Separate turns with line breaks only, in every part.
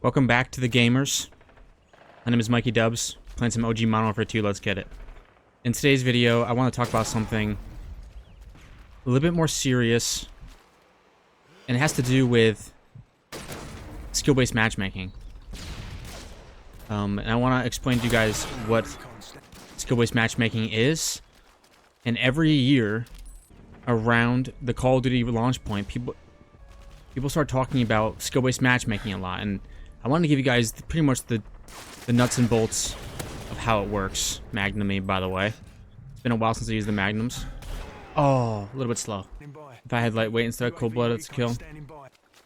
Welcome back to the gamers. My name is Mikey Dubs, playing some OG Modern Warfare 2, let's get it. In today's video, I want to talk about something a little bit more serious, and it has to do with skill-based matchmaking. And I want to explain to you guys what skill-based matchmaking is, and every year around the Call of Duty launch point, people start talking about skill-based matchmaking a lot, and I want to give you guys pretty much the nuts and bolts of how it works. Magnum-y, by the way. It's been a while since I used the Magnums. Oh, a little bit slow. If I had lightweight instead of cold-blooded, it's a kill.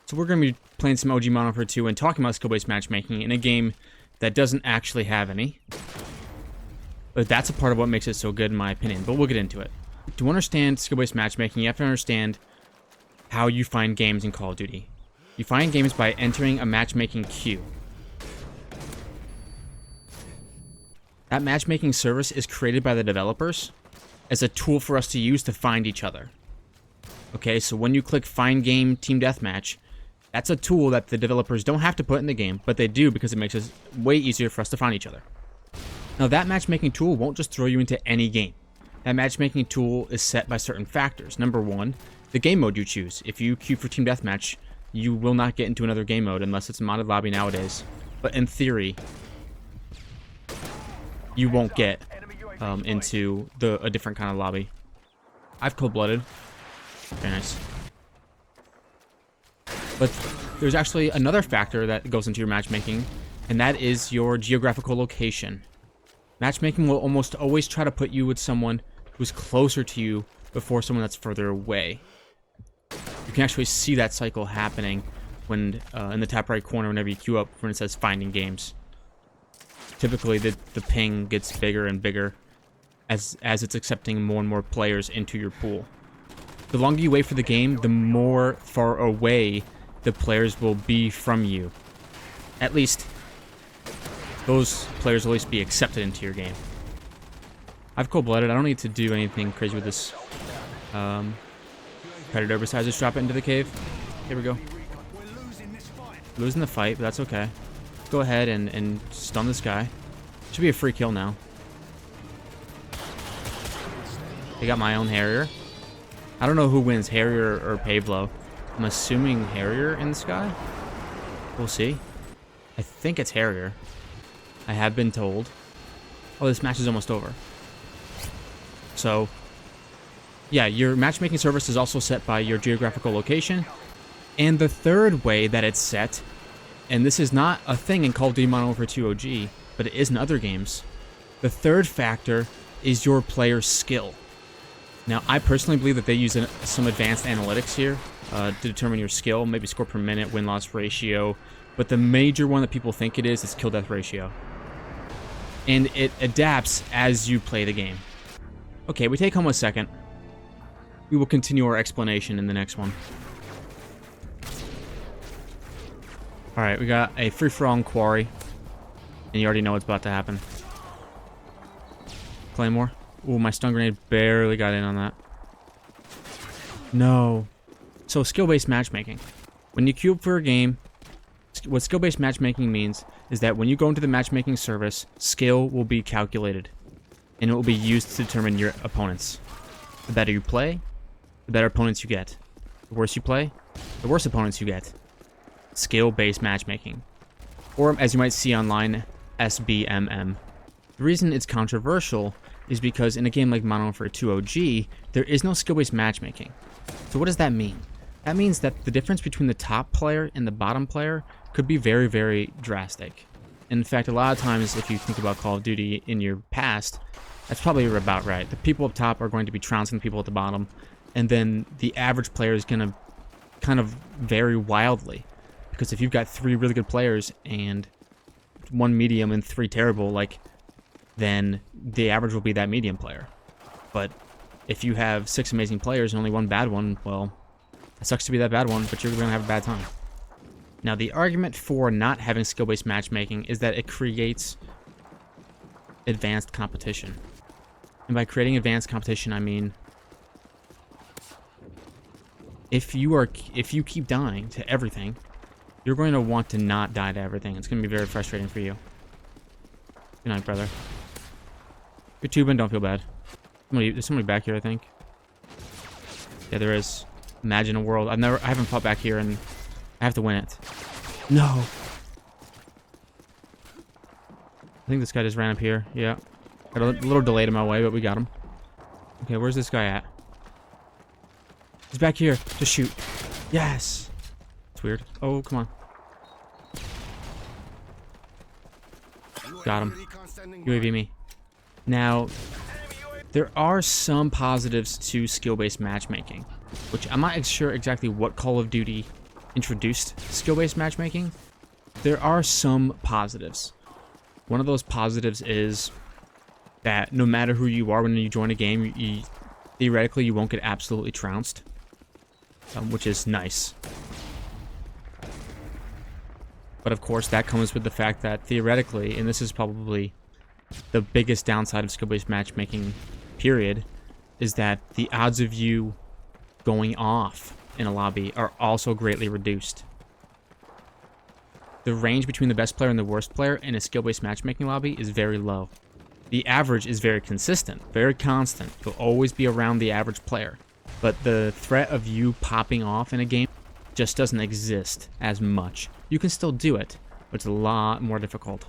So we're going to be playing some OG Modern Warfare 2 and talking about skill-based matchmaking in a game that doesn't actually have any. But that's a part of what makes it so good, in my opinion. But we'll get into it. To understand skill-based matchmaking, you have to understand how you find games in Call of Duty. You find games by entering a matchmaking queue. That matchmaking service is created by the developers as a tool for us to use to find each other. Okay, so when you click Find Game Team Deathmatch, that's a tool that the developers don't have to put in the game, but they do because it makes it way easier for us to find each other. Now, that matchmaking tool won't just throw you into any game. That matchmaking tool is set by certain factors. Number one, the game mode you choose. If you queue for Team Deathmatch, you will not get into another game mode unless it's a modded lobby nowadays. But in theory, you won't get into a different kind of lobby. I've cold-blooded. Very nice. But there's actually another factor that goes into your matchmaking, and that is your geographical location. Matchmaking will almost always try to put you with someone who's closer to you before someone that's further away. You can actually see that cycle happening when in the top right corner whenever you queue up when it says Finding Games. Typically, the ping gets bigger and bigger as it's accepting more and more players into your pool. The longer you wait for the game, the more far away the players will be from you. At least, those players will at least be accepted into your game. I've cold-blooded. I don't need to do anything crazy with this Predator besides just drop it into the cave. Here we go. Losing the fight, but that's okay. Go ahead and stun this guy. Should be a free kill now. I got my own Harrier. I don't know who wins, Harrier or Pavlo. I'm assuming Harrier in the sky. We'll see. I think it's Harrier. I have been told. Oh, this match is almost over. So, yeah, your matchmaking service is also set by your geographical location. And the third way that it's set, and this is not a thing in Call of Duty Modern Warfare 2 OG, but it is in other games, the third factor is your player's skill. Now, I personally believe that they use some advanced analytics here to determine your skill, maybe score per minute, win-loss ratio, but the major one that people think it is kill-death ratio. And it adapts as you play the game. Okay, we take home a second. We will continue our explanation in the next one. Alright, we got a free-for-all in Quarry. And you already know what's about to happen. Claymore. Ooh, my stun grenade barely got in on that. No. So, skill-based matchmaking. When you queue up for a game, what skill-based matchmaking means is that when you go into the matchmaking service, skill will be calculated. And it will be used to determine your opponents. The better you play, the better opponents you get. The worse you play, the worse opponents you get. Skill-based matchmaking. Or, as you might see online, SBMM. The reason it's controversial is because in a game like Modern Warfare 2 OG, there is no skill-based matchmaking. So what does that mean? That means that the difference between the top player and the bottom player could be very, very drastic. In fact, a lot of times, if you think about Call of Duty in your past, that's probably about right. The people up top are going to be trouncing the people at the bottom, and then the average player is going to kind of vary wildly. Because if you've got 3 really good players and 1 medium and 3 terrible, then the average will be that medium player. But if you have 6 amazing players and only 1 bad one, well, it sucks to be that bad one, but you're going to have a bad time. Now, the argument for not having skill-based matchmaking is that it creates advanced competition. And by creating advanced competition, I mean if you keep dying to everything, You're going to want to not die to everything. It's going to be very frustrating for you. Good night, brother. If you're tubing, don't feel bad. There's somebody back here, I think. Yeah, there is. Imagine a world. I haven't fought back here, and I have to win it. No. I think this guy just ran up here. Yeah. Got a little delayed in my way, but we got him. Okay, where's this guy at? He's back here. Just shoot. Yes. It's weird. Oh, come on. Got him. UAV me. Now, there are some positives to skill-based matchmaking, which I'm not sure exactly what Call of Duty introduced skill-based matchmaking. There are some positives. One of those positives is that no matter who you are when you join a game, theoretically you won't get absolutely trounced, which is nice. But of course that comes with the fact that theoretically, and this is probably the biggest downside of skill-based matchmaking, period, is that the odds of you going off in a lobby are also greatly reduced. The range between the best player and the worst player in a skill-based matchmaking lobby is very low. The average is very consistent, very constant. You'll always be around the average player. But the threat of you popping off in a game just doesn't exist as much. You can still do it, but it's a lot more difficult.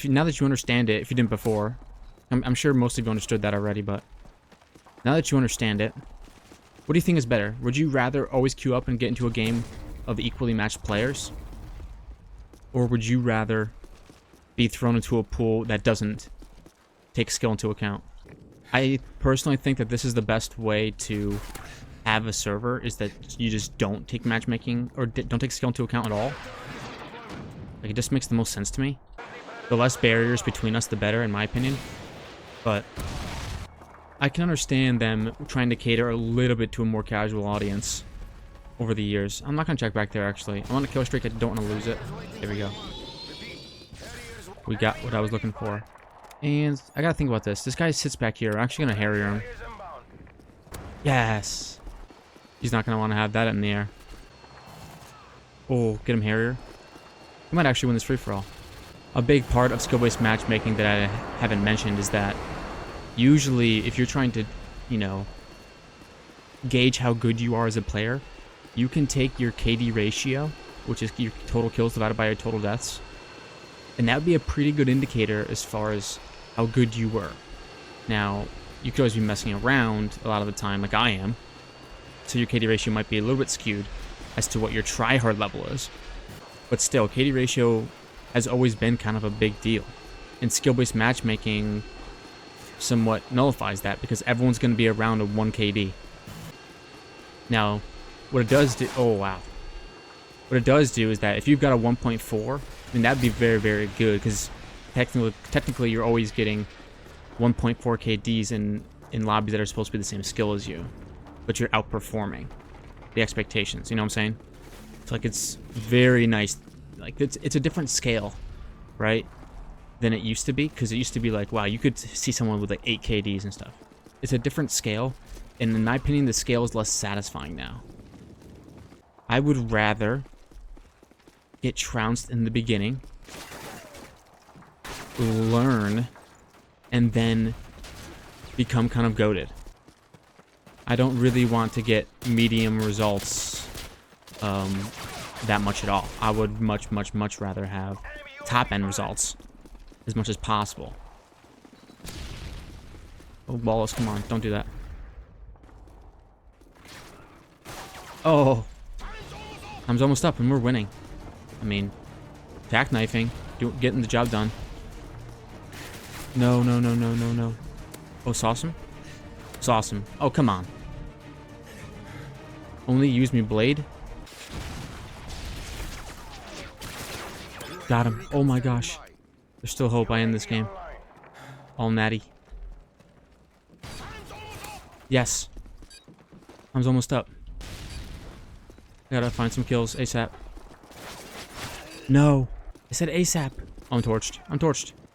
Now that you understand it, if you didn't before, I'm sure most of you understood that already, but now that you understand it, what do you think is better? Would you rather always queue up and get into a game of equally matched players? Or would you rather be thrown into a pool that doesn't take skill into account? I personally think that this is the best way to have a server, is that you just don't take matchmaking, or don't take skill into account at all. Like, it just makes the most sense to me. The less barriers between us, the better, in my opinion. But I can understand them trying to cater a little bit to a more casual audience over the years. I'm not going to check back there, actually. I want a kill streak. I don't want to lose it. There we go. We got what I was looking for. And I got to think about this. This guy sits back here. I'm actually going to Harrier him. Yes. He's not going to want to have that in the air. Oh, get him Harrier. We might actually win this free-for-all. A big part of skill-based matchmaking that I haven't mentioned is that usually if you're trying to, you know, gauge how good you are as a player, you can take your KD ratio, which is your total kills divided by your total deaths, and that would be a pretty good indicator as far as how good you were. Now, you could always be messing around a lot of the time, like I am, so your KD ratio might be a little bit skewed as to what your tryhard level is. But still, KD ratio has always been kind of a big deal. And skill-based matchmaking somewhat nullifies that, because everyone's going to be around a 1 KD. Now, what it does do... Oh, wow. What it does do is that if you've got a 1.4, then that'd be very, very good, because technically you're always getting 1.4 KDs in lobbies that are supposed to be the same skill as you. But you're outperforming the expectations, you know what I'm saying? It's like, it's very nice. Like, it's a different scale, right, than it used to be, because it used to be like, wow, you could see someone with like 8 KDs and stuff. It's a different scale, and in my opinion, the scale is less satisfying now. I would rather get trounced in the beginning, learn, and then become kind of goated. I don't really want to get medium results that much at all. I would much rather have top-end results as much as possible. Oh, Wallace, come on. Don't do that. Oh. Time's almost up and we're winning. I mean, tack knifing, getting the job done. No. Oh, sauce him? Sauce him. Oh, come on. Only use me blade? Got him. Oh my gosh. There's still hope. I end this game. All natty. Yes. Time's almost up. I gotta find some kills ASAP. No. I said ASAP. Oh, I'm torched. I'm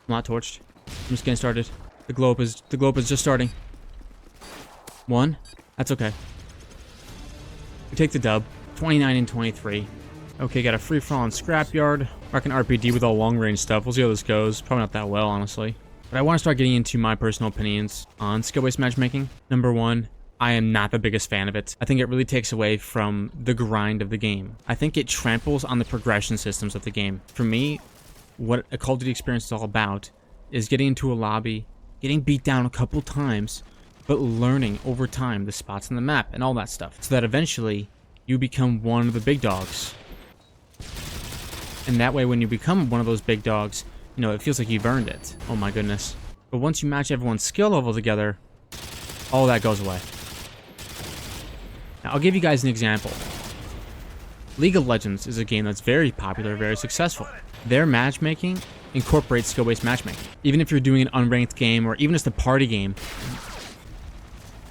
not torched. I'm just getting started. The globe is just starting. 1. That's okay. We take the dub. 29 and 23. Okay, got a free for all on Scrapyard. I can RPD with all long range stuff. We'll see how this goes. Probably not that well, honestly. But I want to start getting into my personal opinions on skill-based matchmaking. Number one, I am not the biggest fan of it. I think it really takes away from the grind of the game. I think it tramples on the progression systems of the game. For me, what a Call of Duty experience is all about is getting into a lobby, getting beat down a couple times, but learning over time the spots on the map and all that stuff, so that eventually you become one of the big dogs. And that way, when you become one of those big dogs, you know, it feels like you've earned it. Oh my goodness. But once you match everyone's skill level together, all that goes away. Now, I'll give you guys an example. League of Legends is a game that's very popular, very successful. Their matchmaking incorporates skill-based matchmaking. Even if you're doing an unranked game, or even just a party game,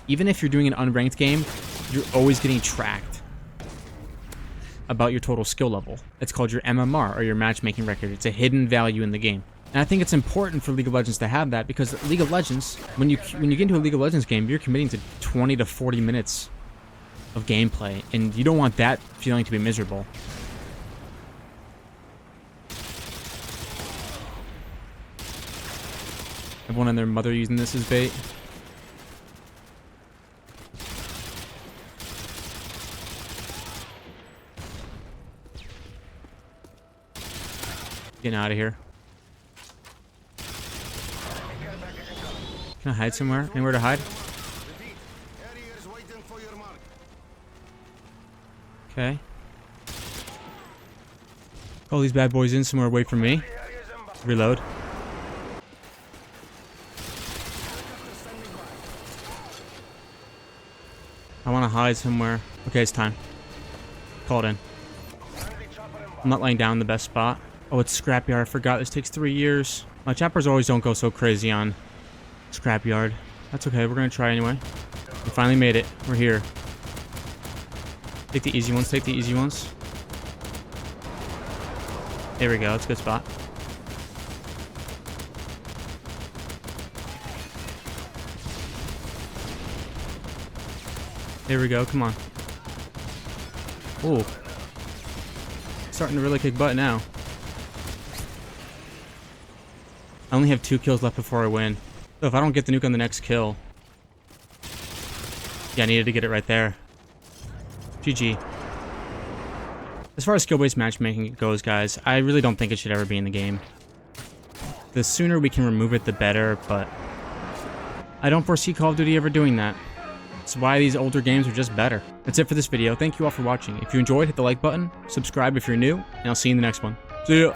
even if you're doing an unranked game, you're always getting tracked about your total skill level. It's called your MMR, or your matchmaking record. It's a hidden value in the game. And I think it's important for League of Legends to have that, because League of Legends, when you get into a League of Legends game, you're committing to 20 to 40 minutes of gameplay, and you don't want that feeling to be miserable. Everyone and their mother using this as bait. Getting out of here. Can I hide somewhere? Anywhere to hide? Okay. Call these bad boys in somewhere away from me. Reload. I want to hide somewhere. Okay, it's time. Call it in. I'm not laying down in the best spot. Oh, it's Scrapyard. I forgot this takes 3 years. My choppers always don't go so crazy on Scrapyard. That's okay. We're going to try anyway. We finally made it. We're here. Take the easy ones. Take the easy ones. There we go. That's a good spot. There we go. Come on. Ooh. Starting to really kick butt now. I only have 2 kills left before I win. So if I don't get the nuke on the next kill... Yeah, I needed to get it right there. GG. As far as skill-based matchmaking goes, guys, I really don't think it should ever be in the game. The sooner we can remove it, the better, but... I don't foresee Call of Duty ever doing that. That's why these older games are just better. That's it for this video. Thank you all for watching. If you enjoyed, hit the like button, subscribe if you're new, and I'll see you in the next one. See ya!